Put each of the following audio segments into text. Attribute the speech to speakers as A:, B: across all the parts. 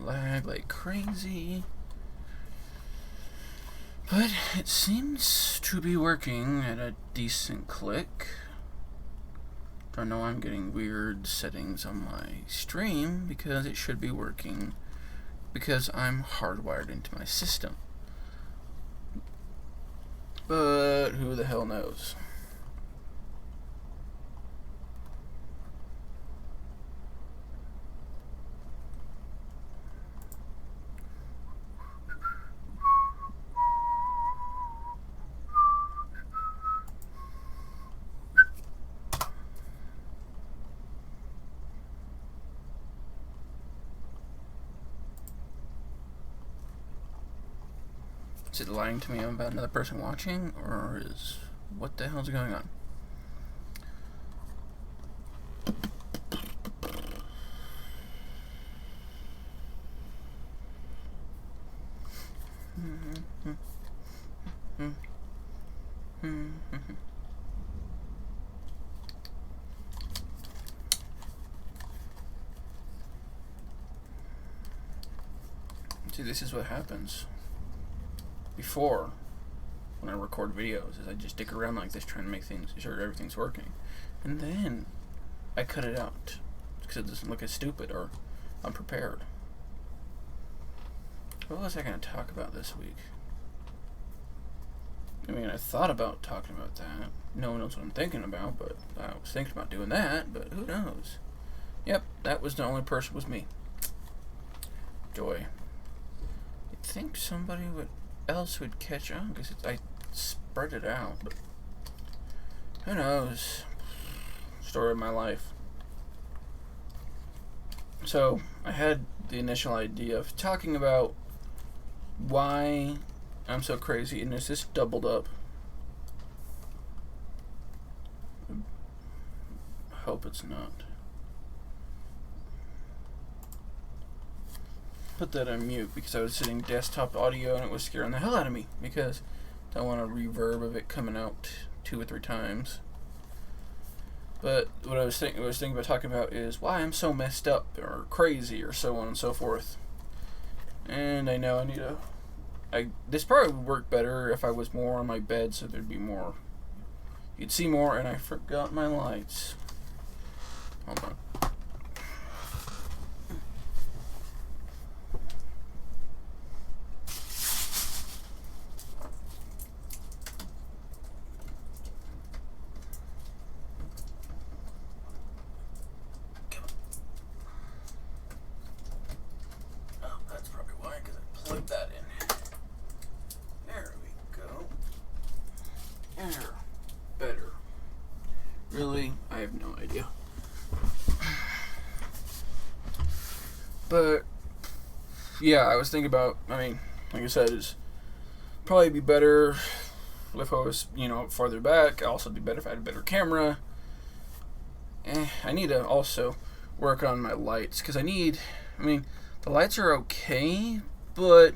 A: lag like crazy. But it seems to be working at a decent click. Don't know, I'm getting weird settings on my stream because it should be working because I'm hardwired into my system. But who the hell knows? Is it lying to me about another person watching, or is what the hell's going on? See, this is what happens before when I record videos, is I just dick around like this trying to make things sure everything's working, and then I cut it out because it doesn't look as stupid or unprepared. What was I going to talk about this week? I mean, I thought about talking about that. No one knows what I'm thinking about, but I was thinking about doing that, but who knows? Yep, that was the only person, was me. Joy. You'd think somebody else would catch on because I spread it out, but who knows? Story of my life. So I had the initial idea of talking about why I'm so crazy, and it's just doubled up. I hope it's not. Put that on mute because I was sitting desktop audio and it was scaring the hell out of me because I don't want a reverb of it coming out 2 or 3 times. But what I was thinking about talking about is why I'm so messed up or crazy or so on and so forth. And I know I need to. This probably would work better if I was more on my bed, so there'd be more. You'd see more, and I forgot my lights. Hold on. Really? I have no idea. But, yeah, I was thinking about, I mean, like I said, it's probably be better if I was, farther back. Also be better if I had a better camera. I need to also work on my lights, because the lights are okay, but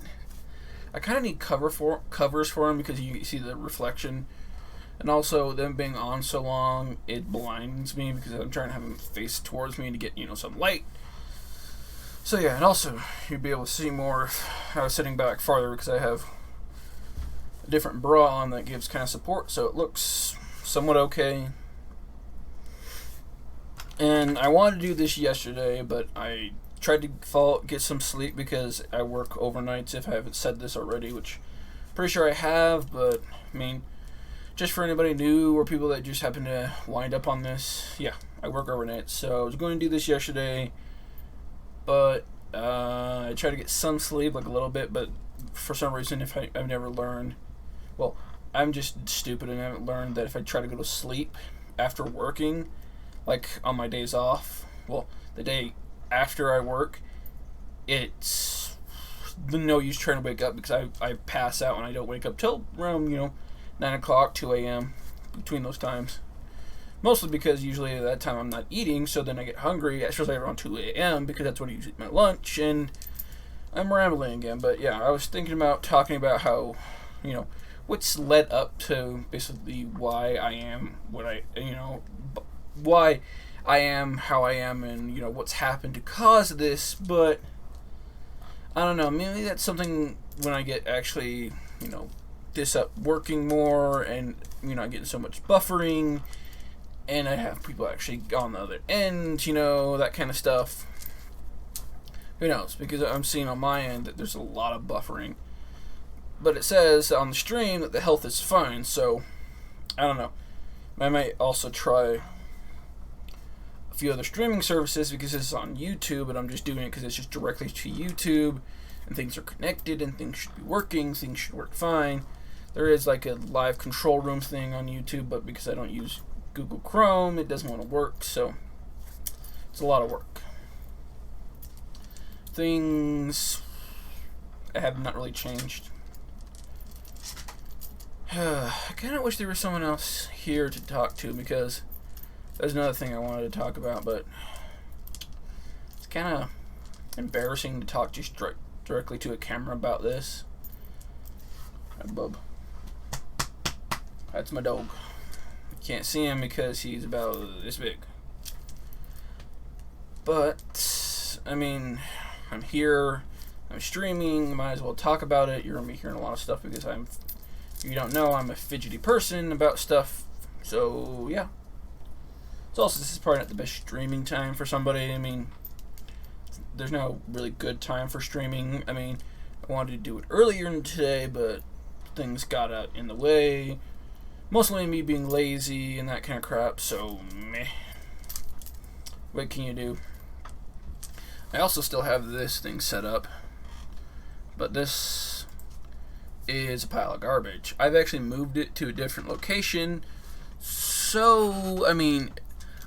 A: I kind of need covers for them, because you see the reflection. And also, them being on so long, it blinds me because I'm trying to have them face towards me to get, some light. So yeah, and also, you'll be able to see more if I was sitting back farther because I have a different bra on that gives kind of support, so it looks somewhat okay. And I wanted to do this yesterday, but I tried to get some sleep because I work overnights, if I haven't said this already, which I'm pretty sure I have, but, just for anybody new or people that just happen to wind up on this, yeah, I work overnight. So I was going to do this yesterday, but I tried to get some sleep, like a little bit, but for some reason, I've never learned, well, I'm just stupid and I haven't learned that if I try to go to sleep after working, like on my days off, well, the day after I work, it's no use trying to wake up because I pass out and I don't wake up till around, 9 o'clock, 2 a.m., between those times. Mostly because usually at that time I'm not eating, so then I get hungry, especially around 2 a.m., because that's when I usually eat my lunch, and I'm rambling again. But yeah, I was thinking about talking about how, what's led up to basically why I am why I am how I am, and, what's happened to cause this, but I don't know, maybe that's something when I get actually, this up working more and, not getting so much buffering and I have people actually on the other end, that kind of stuff. Who knows? Because I'm seeing on my end that there's a lot of buffering. But it says on the stream that the health is fine, so I don't know. I might also try a few other streaming services because this is on YouTube, and I'm just doing it because it's just directly to YouTube, and things are connected, and things should be working, things should work fine. There is like a live control room thing on YouTube, but because I don't use Google Chrome, it doesn't want to work, so it's a lot of work. Things have not really changed. I kind of wish there was someone else here to talk to, because there's another thing I wanted to talk about, but it's kind of embarrassing to talk just directly to a camera about this. Hi, bub. That's my dog. You can't see him because he's about this big. But, I mean, I'm here, I'm streaming, might as well talk about it. You're going to be hearing a lot of stuff because if you don't know, I'm a fidgety person about stuff. So, yeah. So also, this is probably not the best streaming time for somebody. I mean, there's no really good time for streaming. I mean, I wanted to do it earlier today, but things got out in the way. Mostly me being lazy and that kind of crap, so meh. What can you do? I also still have this thing set up, but this is a pile of garbage. I've actually moved it to a different location, so, I mean,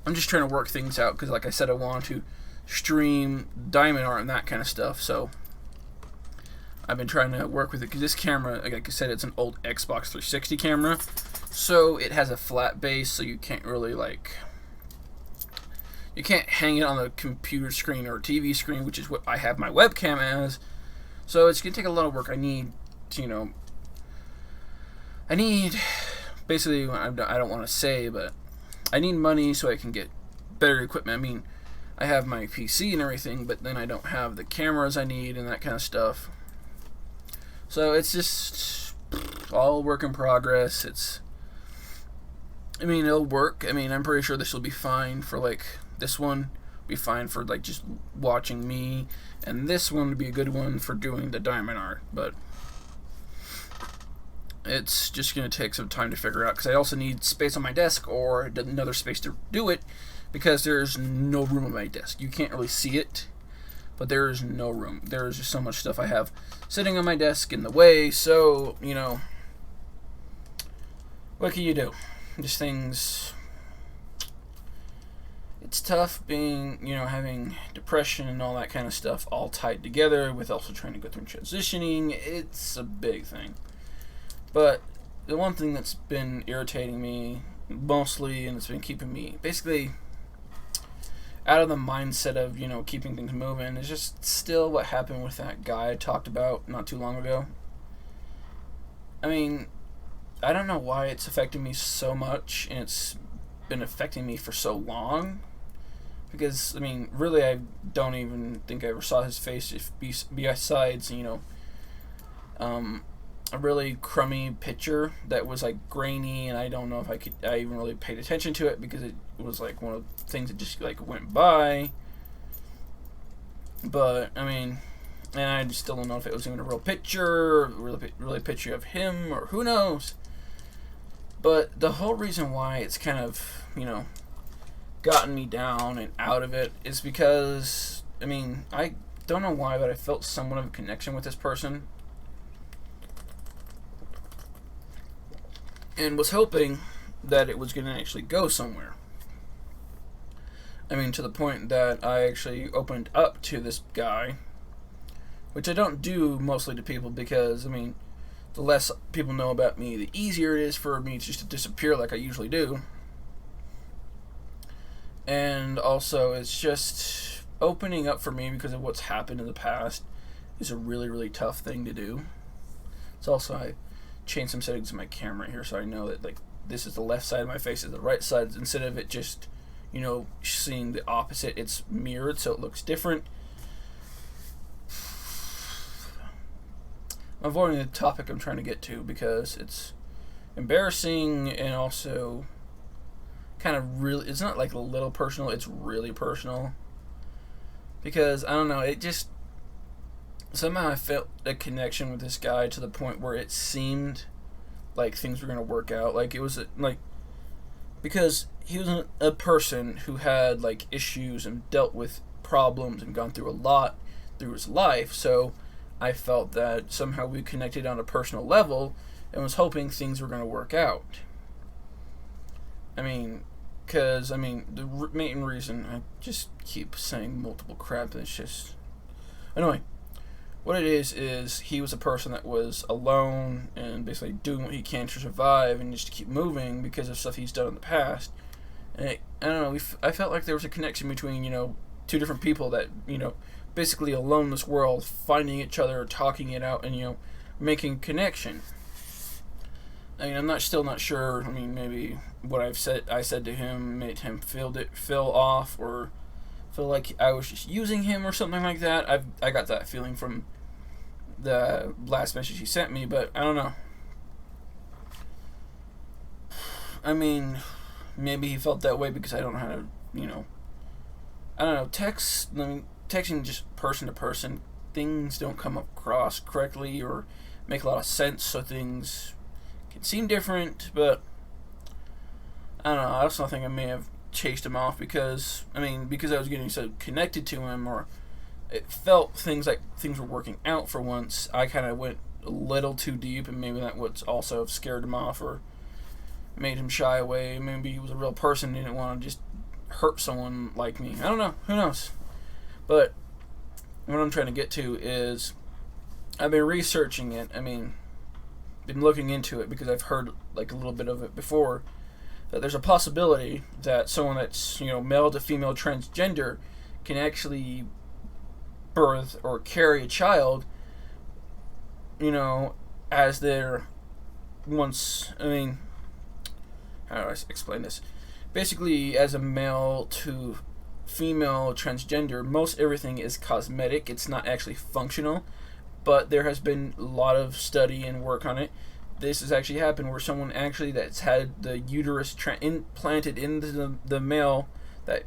A: I'm just trying to work things out, because like I said, I want to stream diamond art and that kind of stuff, so I've been trying to work with it, because this camera, like I said, it's an old Xbox 360 camera, so it has a flat base, so you can't really, you can't hang it on the computer screen or TV screen, which is what I have my webcam as, so it's going to take a lot of work. I need, basically, I don't want to say, but I need money so I can get better equipment. I mean, I have my PC and everything, but then I don't have the cameras I need and that kind of stuff. So it's just all work in progress. It'll work. I mean, I'm pretty sure this will be fine for, this one be fine for, just watching me, and this one would be a good one for doing the diamond art, but it's just going to take some time to figure out, because I also need space on my desk or another space to do it, because there's no room on my desk. You can't really see it, but there is no room. There is just so much stuff I have sitting on my desk in the way, so, what can you do? Just things. It's tough being, having depression and all that kind of stuff all tied together with also trying to go through transitioning. It's a big thing. But the one thing that's been irritating me mostly, and it's been keeping me basically out of the mindset of, keeping things moving, is just still what happened with that guy I talked about not too long ago. I mean, I don't know why it's affecting me so much, and it's been affecting me for so long. Because, I mean, really, I don't even think I ever saw his face besides, a really crummy picture that was, grainy, and I don't know if I even really paid attention to it, because it was, one of the things that just, went by. But, I mean, and I just still don't know if it was even a real picture, or really picture of him, or who knows. But the whole reason why it's kind of, gotten me down and out of it is because, I mean, I don't know why, but I felt somewhat of a connection with this person. And was hoping that it was going to actually go somewhere. I mean, to the point that I actually opened up to this guy, which I don't do mostly to people because, I mean, the less people know about me, the easier it is for me just to disappear like I usually do. And also, it's just opening up for me because of what's happened in the past is a really, really tough thing to do. It's also, I changed some settings in my camera here so I know that, this is the left side of my face, is the right side, instead of it just, seeing the opposite, it's mirrored so it looks different. avoiding the topic I'm trying to get to because it's embarrassing and also kind of really, it's not like a little personal, it's really personal. Because, I don't know, it just, somehow I felt a connection with this guy to the point where it seemed like things were going to work out. Like, it was, like, because he was a person who had, like, issues and dealt with problems and gone through a lot through his life, so I felt that somehow we connected on a personal level and was hoping things were going to work out. I mean, because, the main reason, I just keep saying multiple crap, and it's just annoying. What it is he was a person that was alone and basically doing what he can to survive and just to keep moving because of stuff he's done in the past. And I don't know, I felt like there was a connection between, two different people that, basically alone in this world, finding each other, talking it out, and, making connection. I'm still not sure. Maybe what I said to him made him feel off or feel like I was just using him or something like that. I got that feeling from the last message he sent me, but I don't know. Maybe he felt that way because I don't know how to, I don't know, texting just person to person, things don't come across correctly or make a lot of sense, so things can seem different, but I don't know, I also think I may have chased him off because I was getting so connected to him, or it felt things were working out for once. I kind of went a little too deep, and maybe that would also have scared him off or made him shy away. Maybe he was a real person and didn't want to just hurt someone like me. I don't know, who knows. But what I'm trying to get to is I've been researching it. Been looking into it because I've heard like a little bit of it before, that there's a possibility that someone that's, male to female transgender can actually birth or carry a child, as their once, how do I explain this? Basically, as a male to female transgender, most everything is cosmetic. It's not actually functional, but there has been a lot of study and work on it. This has actually happened where someone actually that's had the uterus implanted into the male that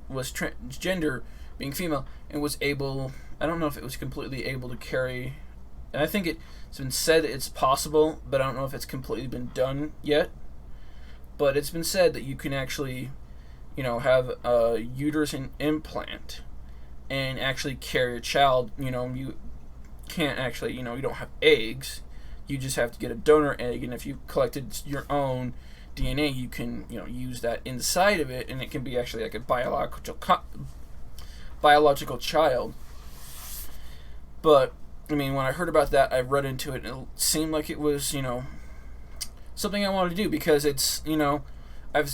A: was transgender, being female, and was able, I don't know if it was completely able to carry, and I think it's been said it's possible, but I don't know if it's completely been done yet. But it's been said that you can actually, have a uterus implant and actually carry a child. You can't actually, you don't have eggs. You just have to get a donor egg, and if you collected your own DNA, you can, use that inside of it, and it can be actually like a biological child. But, when I heard about that, I read into it, and it seemed like it was, something I wanted to do because it's, I've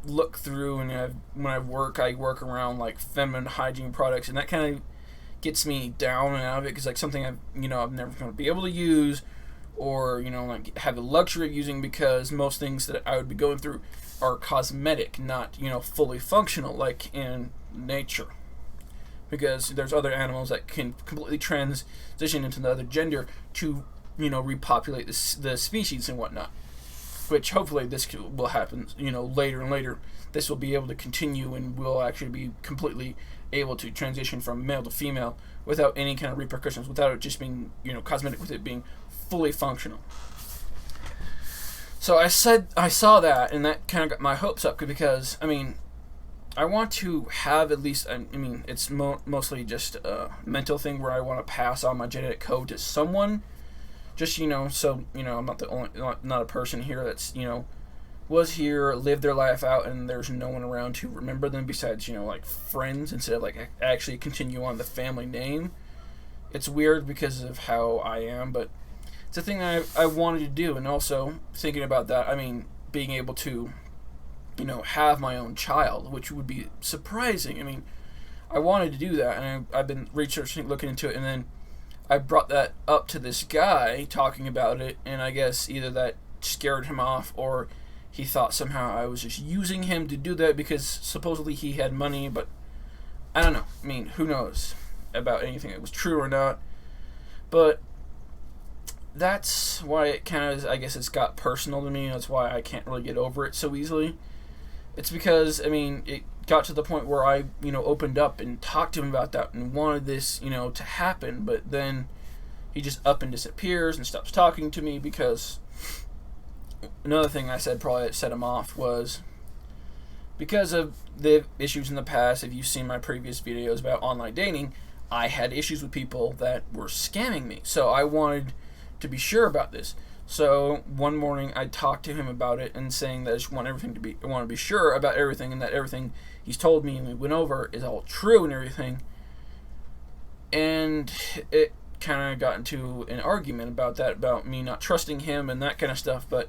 A: looked through, and when I work around like feminine hygiene products, and that kind of gets me down and out of it because like something I'm never going to be able to use, or like have the luxury of using, because most things that I would be going through are cosmetic, not fully functional like in nature. Because there's other animals that can completely transition into the other gender to repopulate the species and whatnot. Which hopefully this will happen, later and later. This will be able to continue, and we'll actually be completely able to transition from male to female without any kind of repercussions, without it just being, cosmetic, with it being fully functional. So I saw that, and that kind of got my hopes up because, I want to have at least, it's mostly just a mental thing where I want to pass on my genetic code to someone. Just, so, I'm not a person here that's, was here, lived their life out, and there's no one around to remember them besides, like, friends, instead of, like, actually continue on the family name. It's weird because of how I am, but it's a thing that I wanted to do, and also, thinking about that, being able to, have my own child, which would be surprising. I wanted to do that, and I've been researching, looking into it, and then I brought that up to this guy, talking about it, and I guess either that scared him off, or he thought somehow I was just using him to do that because supposedly he had money, but I don't know. Who knows about anything that was true or not. But that's why it kind of, I guess it's got personal to me. That's why I can't really get over it so easily. It's because, I mean, it got to the point where I, opened up and talked to him about that and wanted this, to happen, but then he just up and disappears and stops talking to me because another thing I said probably that set him off was because of the issues in the past. If you've seen my previous videos about online dating, I had issues with people that were scamming me. So I wanted to be sure about this. So one morning I talked to him about it and saying that I want to be sure about everything and that everything he's told me and we went over is all true and everything. And it kind of got into an argument about that, about me not trusting him and that kind of stuff. But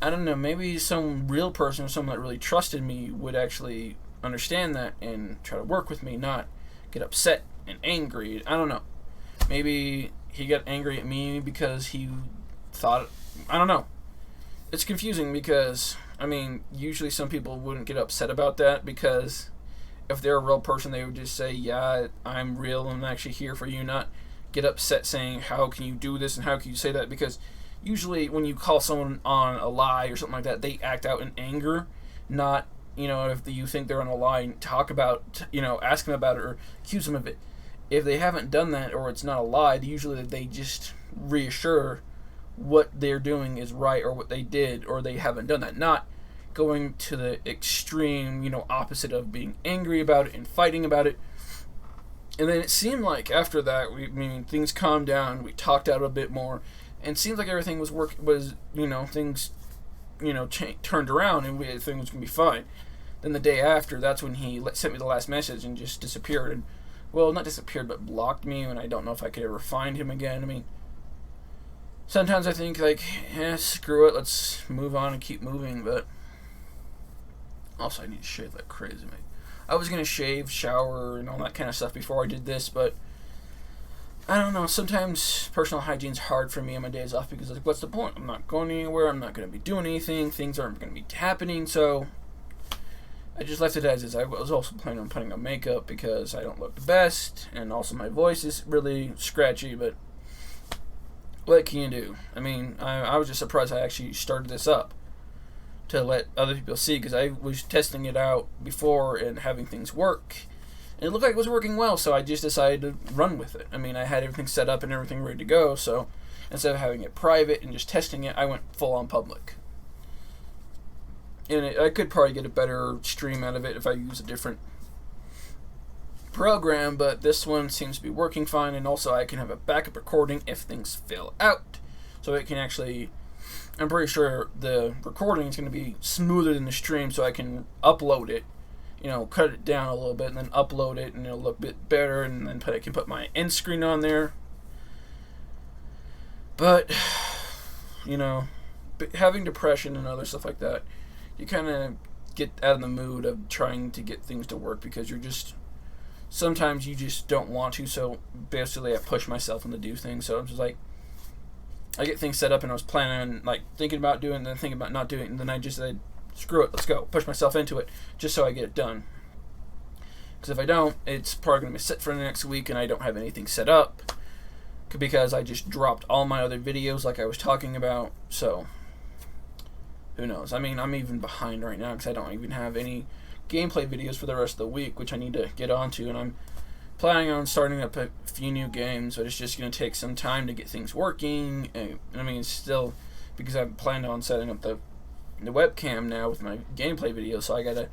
A: I don't know, maybe some real person or someone that really trusted me would actually understand that and try to work with me, not get upset and angry. I don't know. Maybe he got angry at me because he thought, I don't know. It's confusing because, I mean, usually some people wouldn't get upset about that because if they're a real person, they would just say, yeah, I'm real and I'm actually here for you, not get upset saying, how can you do this and how can you say that? Because usually when you call someone on a lie or something like that, they act out in anger, not, if you think they're on a lie and talk about, ask them about it or accuse them of it. If they haven't done that or it's not a lie, usually they just reassure what they're doing is right or what they did or they haven't done that. Not going to the extreme, opposite of being angry about it and fighting about it. And then it seemed like after that, things calmed down. We talked out a bit more, and it seemed like everything was things, turned around and everything was gonna be fine. Then the day after, that's when he sent me the last message and just disappeared. And well, not disappeared, but blocked me, and I don't know if I could ever find him again. I mean, sometimes I think screw it, let's move on and keep moving. But also, I need to shave like crazy, mate. I was going to shave, shower, and all that kind of stuff before I did this, but I don't know. Sometimes personal hygiene's hard for me on my days off because, what's the point? I'm not going anywhere. I'm not going to be doing anything. Things aren't going to be happening, so I just left it as is. I was also planning on putting on makeup because I don't look the best, and also my voice is really scratchy, but what can you do? I mean, I was just surprised I actually started this up to let other people see, because I was testing it out before and having things work, and it looked like it was working well, so I just decided to run with it. I mean, I had everything set up and everything ready to go, so instead of having it private and just testing it, I went full on public. And I could probably get a better stream out of it if I use a different program, but this one seems to be working fine, and also I can have a backup recording if things fail out, so it can actually, I'm pretty sure the recording is going to be smoother than the stream, so I can upload it, cut it down a little bit and then upload it, and it'll look a bit better, and then I can put my end screen on there. But having depression and other stuff like that, you kind of get out of the mood of trying to get things to work because sometimes you just don't want to, so basically I push myself to do things. So I'm just like, I get things set up and I was planning on thinking about doing it and then thinking about not doing it, and then I just said, screw it, let's go, push myself into it just so I get it done. Because if I don't, it's probably going to be set for the next week and I don't have anything set up because I just dropped all my other videos like I was talking about. So who knows? I mean, I'm even behind right now because I don't even have any gameplay videos for the rest of the week, which I need to get onto, and I'm planning on starting up a few new games, but it's just going to take some time to get things working. And I mean, still, because I've planned on setting up the webcam now with my gameplay videos, so I got to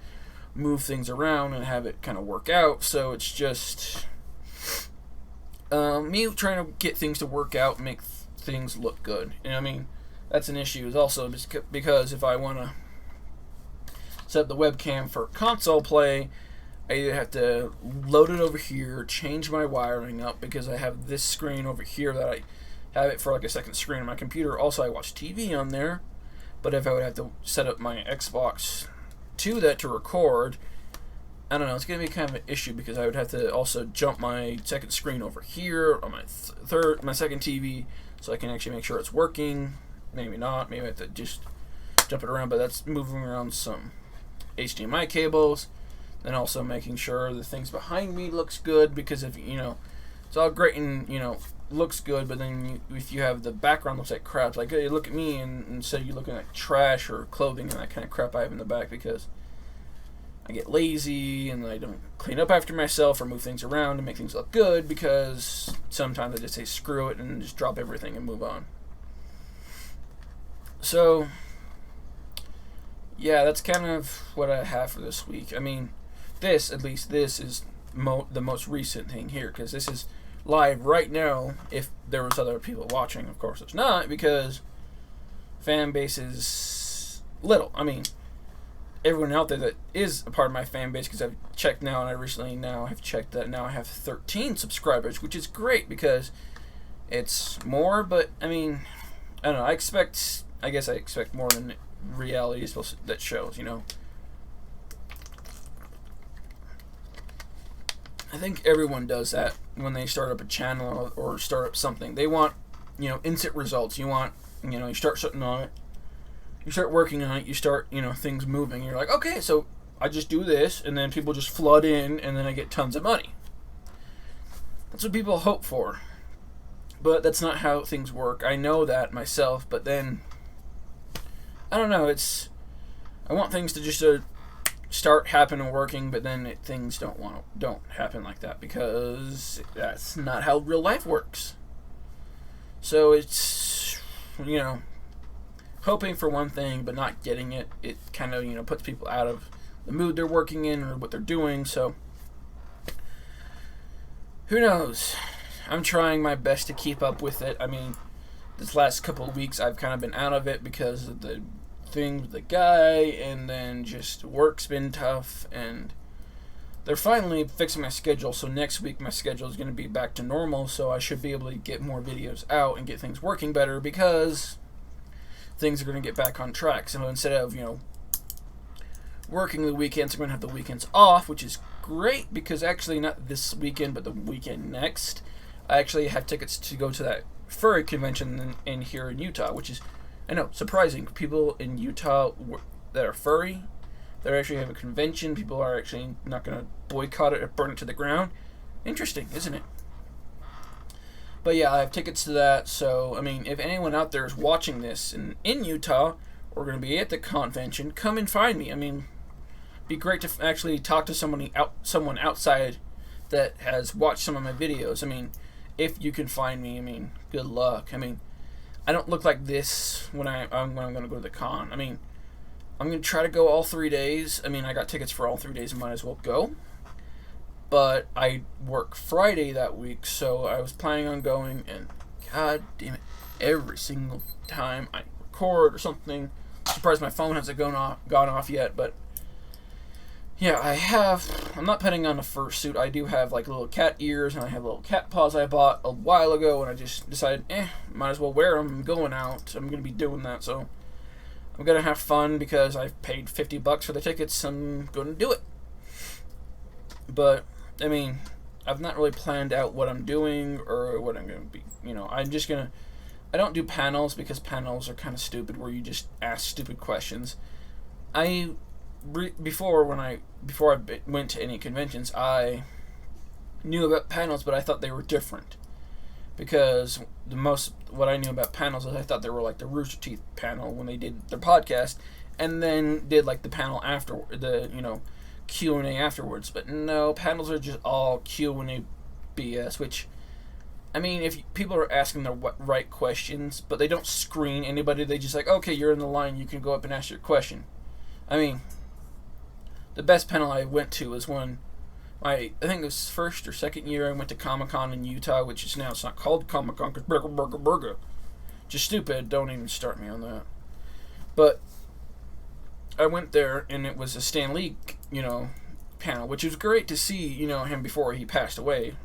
A: move things around and have it kind of work out. So it's just me trying to get things to work out and make things look good. And I mean, that's an issue, is also because if I want to set up the webcam for console play, I either have to load it over here, change my wiring up because I have this screen over here that I have it for a second screen on my computer. Also, I watch TV on there, but if I would have to set up my Xbox to that to record, I don't know, it's going to be kind of an issue because I would have to also jump my second screen over here on my second TV so I can actually make sure it's working. Maybe not, maybe I have to just jump it around, but that's moving around some HDMI cables, and also making sure the things behind me looks good, because if it's all great and, looks good, but then if you have the background looks like crap, like, hey, look at me, and instead of you looking like trash or clothing and that kind of crap I have in the back, because I get lazy and I don't clean up after myself or move things around to make things look good, because sometimes I just say screw it and just drop everything and move on. So, yeah, that's kind of what I have for this week. I mean, this is the most recent thing here, because this is live right now. If there was other people watching, of course there's not, because fan base is little. I mean, everyone out there that is a part of my fan base, because I've checked now, and I recently now have checked that now I have 13 subscribers, which is great because it's more, but I mean, I don't know, I guess I expect more than reality is supposed to, that shows, I think everyone does that when they start up a channel or start up something. They want, instant results. You want, you start something on it, you start working on it, you start, things moving. You're like, okay, so I just do this, and then people just flood in, and then I get tons of money. That's what people hope for. But that's not how things work. I know that myself, but then, I don't know, I want things to just start happening and working, but then things don't happen like that, because that's not how real life works. So it's, hoping for one thing but not getting it. It kind of, puts people out of the mood they're working in or what they're doing. So who knows? I'm trying my best to keep up with it. I mean, this last couple of weeks I've kind of been out of it because of the thing with the guy, and then just work's been tough, and they're finally fixing my schedule, so next week my schedule is going to be back to normal, so I should be able to get more videos out and get things working better, because things are going to get back on track. So instead of, working the weekends, I'm going to have the weekends off, which is great, because actually not this weekend, but the weekend next, I actually have tickets to go to that furry convention in here in Utah, which is, I know, surprising. People in Utah that are furry, that actually have a convention, people are actually not going to boycott it or burn it to the ground. Interesting, isn't it? But yeah, I have tickets to that, so, I mean, if anyone out there is watching this in Utah, or going to be at the convention, come and find me. I mean, it'd be great to actually talk to someone outside that has watched some of my videos. I mean, if you can find me, I mean, good luck. I mean, I don't look like this when I'm going to go to the con. I mean, I'm going to try to go all 3 days. I mean, I got tickets for all 3 days, I might as well go. But I work Friday that week, so I was planning on going, and god damn it, every single time I record or something, I'm surprised my phone hasn't gone off yet, but yeah, I'm not putting on a fursuit. I do have like little cat ears, and I have little cat paws I bought a while ago, and I just decided, might as well wear them. I'm going out. I'm going to be doing that, so I'm going to have fun because I've paid $50 for the tickets. I'm going to do it. But, I mean, I've not really planned out what I'm doing or what I'm going to be, I'm just going to, I don't do panels because panels are kind of stupid where you just ask stupid questions. Before I went to any conventions, I knew about panels, but I thought they were different, because what I knew about panels is I thought they were like the Rooster Teeth panel when they did their podcast, and then did like the panel after the Q&A afterwards. But no, panels are just all Q&A BS, which, I mean, if people are asking the right questions, but they don't screen anybody, they just like, okay, you're in the line, you can go up and ask your question. I mean, the best panel I went to was when I think it was first or second year I went to Comic-Con in Utah, which is now, it's not called Comic-Con because burger. Just stupid, don't even start me on that. But I went there, and it was a Stan Lee, panel, which was great to see, him before he passed away.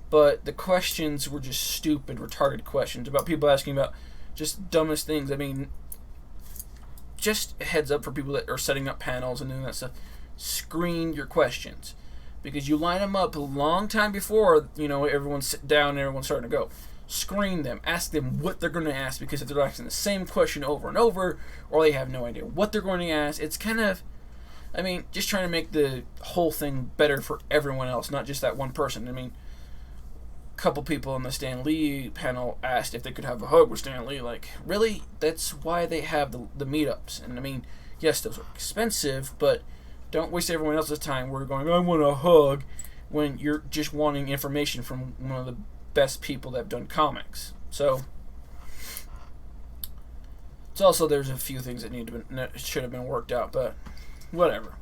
A: But the questions were just stupid, retarded questions about people asking about just dumbest things. I mean, just a heads up for people that are setting up panels and doing that stuff. Screen your questions, because you line them up a long time before everyone's sitting down and everyone's starting to go. Screen them, ask them what they're going to ask, because if they're asking the same question over and over, or they have no idea what they're going to ask, it's kind of, I mean, just trying to make the whole thing better for everyone else, not just that one person. I mean, couple people on the Stan Lee panel asked if they could have a hug with Stan Lee. Like, really? That's why they have the meetups. And I mean, yes, those are expensive, but don't waste everyone else's time. We're going, I want a hug, when you're just wanting information from one of the best people that have done comics. So, it's also, there's a few things that should have been worked out, but whatever.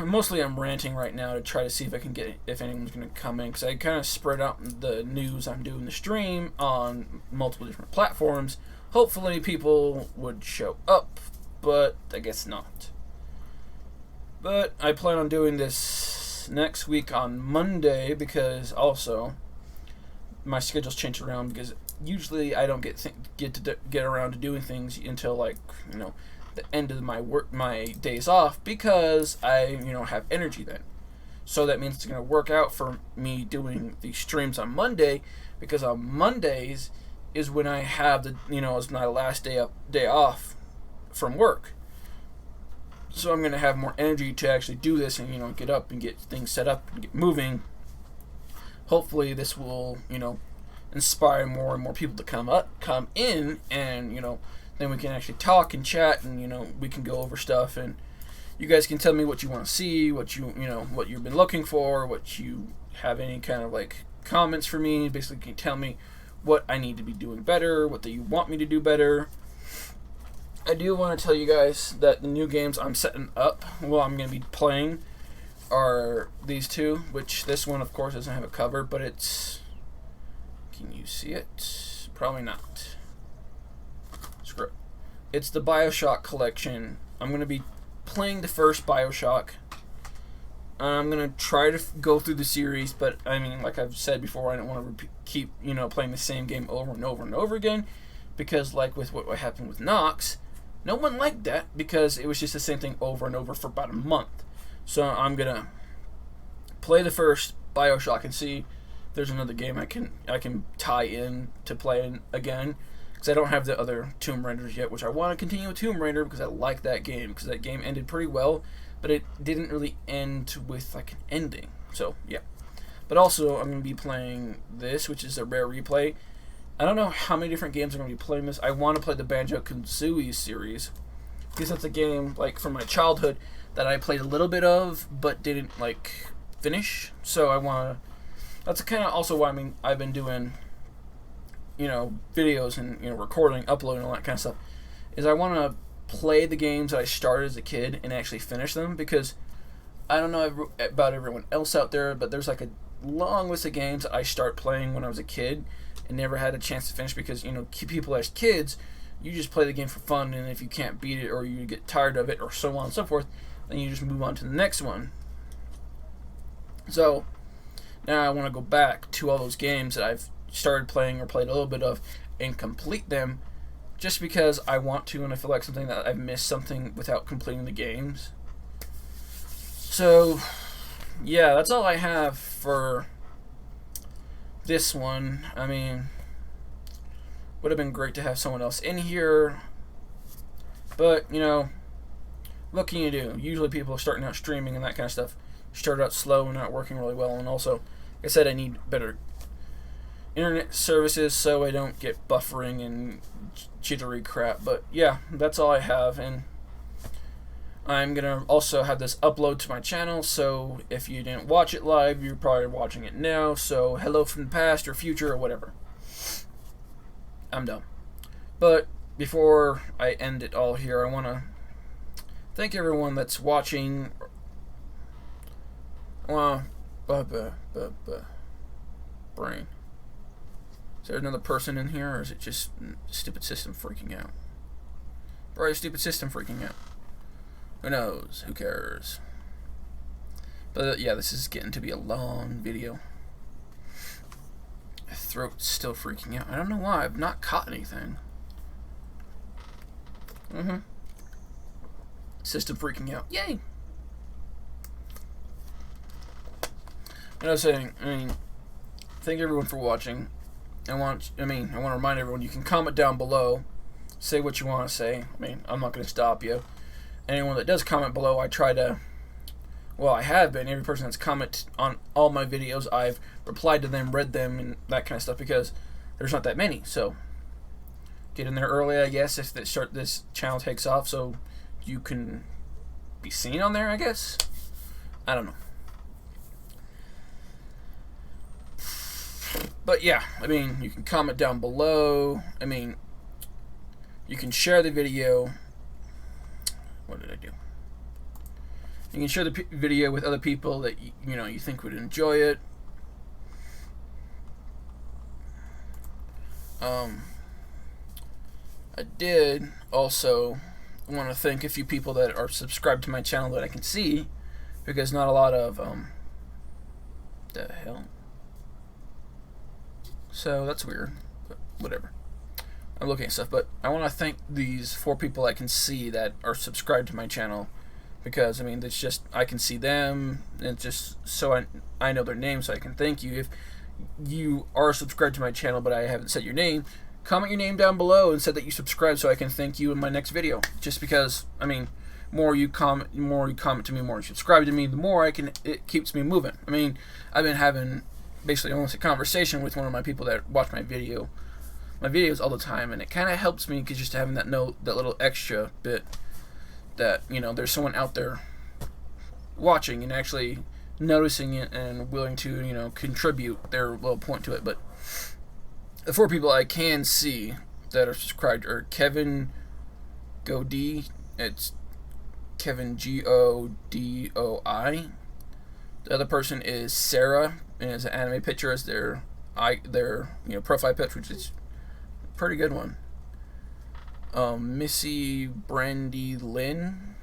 A: Mostly I'm ranting right now to try to see if I can get, if anyone's going to come in, because I kind of spread out the news I'm doing the stream on multiple different platforms. Hopefully people would show up, but I guess not. But I plan on doing this next week on Monday, because also my schedule's changed around, because usually I don't get around to doing things until, like, you know, the end of my days off, because I, you know, have energy then. So that means it's going to work out for me doing these streams on Monday, because on Mondays is when I have the, you know, it's my last day off from work. So I'm going to have more energy to actually do this and, you know, get up and get things set up and get moving. Hopefully this will, you know, inspire more and more people to come in, and, you know, then we can actually talk and chat, and, you know, we can go over stuff, and you guys can tell me what you want to see, what you know, what you've been looking for, what you have any kind of, like, comments for me. Basically, can tell me what I need to be doing better, what you want me to do better. I do want to tell you guys that the new games I'm setting up, well, I'm going to be playing, are these two, which this one, of course, doesn't have a cover, but it's, can you see it? Probably not. Screw it. It's the BioShock collection. I'm going to be playing the first BioShock. I'm going to try to go through the series, but, I mean, like I've said before, I don't want to keep, you know, playing the same game over and over and over again, because, like with what happened with Nox, no one liked that, because it was just the same thing over and over for about a month. So I'm going to play the first BioShock and see if there's another game I can tie in to play again, because I don't have the other Tomb Raiders yet, which I want to continue with Tomb Raider, because I like that game, because that game ended pretty well, but it didn't really end with, like, an ending. So, yeah. But also, I'm going to be playing this, which is a rare replay. I don't know how many different games I'm going to be playing this. I want to play the Banjo-Kazooie series, because that's a game, like, from my childhood that I played a little bit of, but didn't, like, finish. So I want to... That's kind of also why I've been doing, you know, videos and, you know, recording, uploading, all that kind of stuff, is I want to play the games that I started as a kid and actually finish them, because I don't know about everyone else out there, but there's, like, a long list of games that I start playing when I was a kid and never had a chance to finish, because, you know, people as kids, you just play the game for fun, and if you can't beat it or you get tired of it or so on and so forth, then you just move on to the next one. So now I want to go back to all those games that I've started playing or played a little bit of and complete them, just because I want to, and I feel like something that I've missed something without completing the games. So yeah, that's all I have for this one. I mean, would have been great to have someone else in here, but, you know, what can you do? Usually people starting out streaming and that kind of stuff start out slow and not working really well, and also, like I said, I need better internet services so I don't get buffering and jittery crap. But yeah, that's all I have, and I'm gonna also have this upload to my channel, so if you didn't watch it live, you're probably watching it now, so hello from the past or future or whatever. I'm done. But before I end it all here, I want to thank everyone that's watching. Brain. Is there another person in here, or is it just stupid system freaking out? Probably stupid system freaking out. Who knows? Who cares? But yeah, this is getting to be a long video. My throat's still freaking out. I don't know why. I've not caught anything. System freaking out. Yay! And I was saying, thank everyone for watching. I want to remind everyone, you can comment down below, say what you want to say. I'm not going to stop you. Anyone that does comment below, I try to well, I have been, every person that's commented on all my videos, I've replied to them, read them, and that kind of stuff, because there's not that many. So get in there early, I guess, if this channel takes off, so you can be seen on there, I guess. I don't know. But yeah, I mean, you can comment down below. I mean, you can share the video. What did I do? You can share the video with other people that you think would enjoy it. I did also want to thank a few people that are subscribed to my channel that I can see, because not a lot of the hell. So that's weird, but whatever. I'm looking at stuff, but I want to thank these 4 people I can see that are subscribed to my channel, because I mean, it's just, I can see them, and it's just so I know their names, so I can thank you. If you are subscribed to my channel but I haven't said your name, comment your name down below and said that you subscribed, so I can thank you in my next video. Just because, I mean, more you comment to me, more you subscribe to me, the more it keeps me moving. I mean, I've been having basically almost a conversation with one of my people that watch my videos all the time, and it kind of helps me, because just having that little extra bit that there's someone out there watching and actually noticing it and willing to contribute their little point to it. But the 4 people I can see that are subscribed are Kevin Godey. It's Kevin Godoi. The other person is Sarah, and it's an anime picture as their profile picture, which is a pretty good one. Missy Brandy Lynn.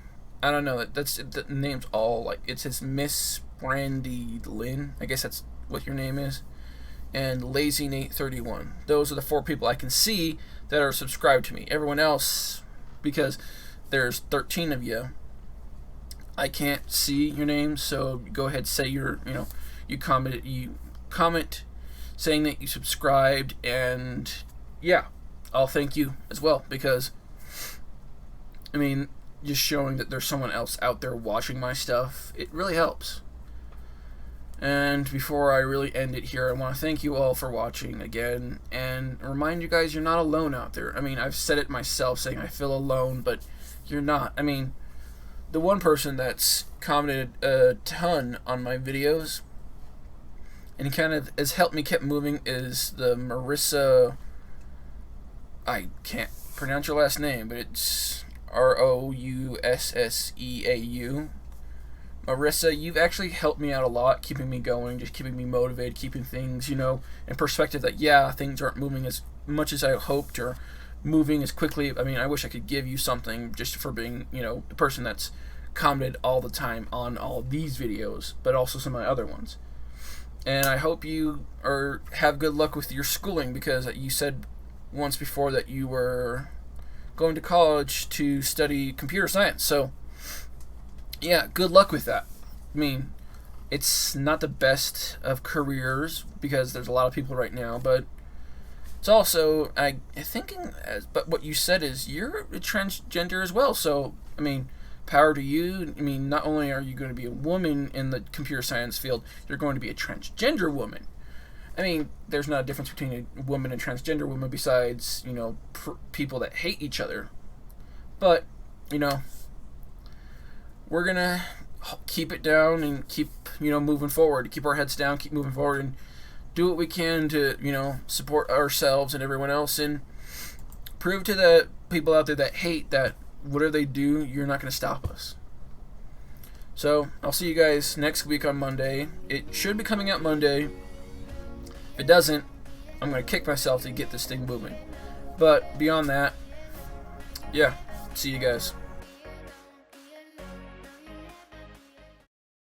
A: I don't know. The name's all like, it says Miss Brandy Lynn. I guess that's what your name is. And Lazy Nate 31. Those are the 4 people I can see that are subscribed to me. Everyone else, because there's 13 of you, I can't see your names. So go ahead, say you comment saying that you subscribed, and yeah, I'll thank you as well, because I mean, just showing that there's someone else out there watching my stuff, it really helps. And before I really end it here, I want to thank you all for watching again, and remind you guys, you're not alone out there. I mean, I've said it myself, saying I feel alone, but you're not. I mean, the one person that's commented a ton on my videos, and he kind of has helped me keep moving, is the Marissa. I can't pronounce your last name, but it's Roussseau. Marissa, you've actually helped me out a lot, keeping me going, just keeping me motivated, keeping things, in perspective, that, yeah, things aren't moving as much as I hoped, or moving as quickly. I mean, I wish I could give you something just for being, the person that's commented all the time on all these videos, but also some of my other ones. And I hope you have good luck with your schooling, because you said once before that you were going to college to study computer science. So yeah, good luck with that. I mean, it's not the best of careers, because there's a lot of people right now, but it's also, but what you said is you're a transgender as well. So I mean, power to you. I mean, not only are you going to be a woman in the computer science field, you're going to be a transgender woman. I mean, there's not a difference between a woman and transgender woman, besides, people that hate each other. But, we're going to keep it down and keep, moving forward, keep our heads down, keep moving forward, and do what we can to, support ourselves and everyone else, and prove to the people out there that hate that whatever they do, you're not going to stop us. So, I'll see you guys next week on Monday. It should be coming out Monday. If it doesn't, I'm going to kick myself to get this thing moving. But beyond that, yeah, see you guys.